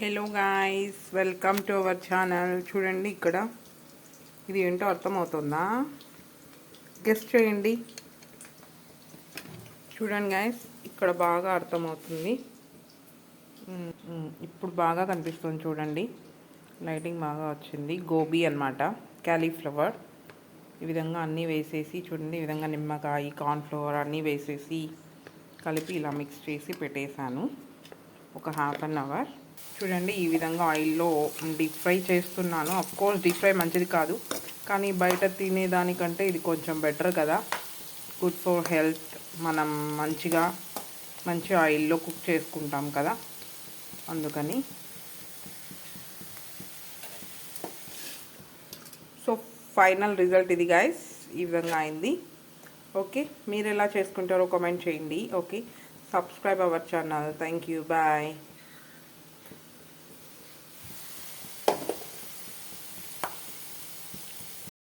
Hello guys, welcome to our channel. చూడండి, ఇక్కడ ఇది ఏంటో అర్థమవుతుందా? గెస్ట్ చేయండి. చూడండి గాయ్స్, ఇక్కడ బాగా అర్థమవుతుంది. ఇప్పుడు బాగా కనిపిస్తుంది. చూడండి, లైటింగ్ బాగా వచ్చింది. గోబీ అన్నమాట, క్యాలీఫ్లవర్. ఈ విధంగా అన్నీ వేసేసి చూడండి, ఈ విధంగా నిమ్మకాయ, కార్న్ఫ్లవర్ అన్నీ వేసేసి కలిపి ఇలా మిక్స్ చేసి పెట్టేశాను ఒక హాఫ్ అన్ అవర్. చూడండి, ఈ విధంగా ఆయిల్లో డీప్ ఫ్రై చేస్తున్నాను. అఫ్కోర్స్ డీప్ ఫ్రై మంచిది కాదు, కానీ బయట తినేదానికంటే ఇది కొంచెం బెటర్ కదా, గుడ్ ఫర్ హెల్త్. మనం మంచి ఆయిల్లో కుక్ చేసుకుంటాం కదా, అందుకని. సో ఫైనల్ రిజల్ట్ ఇది గైస్, ఈ విధంగా అయింది. ఓకే, మీరు ఎలా చేసుకుంటారో కామెంట్ చేయండి. Okay, subscribe our channel. Thank you, bye.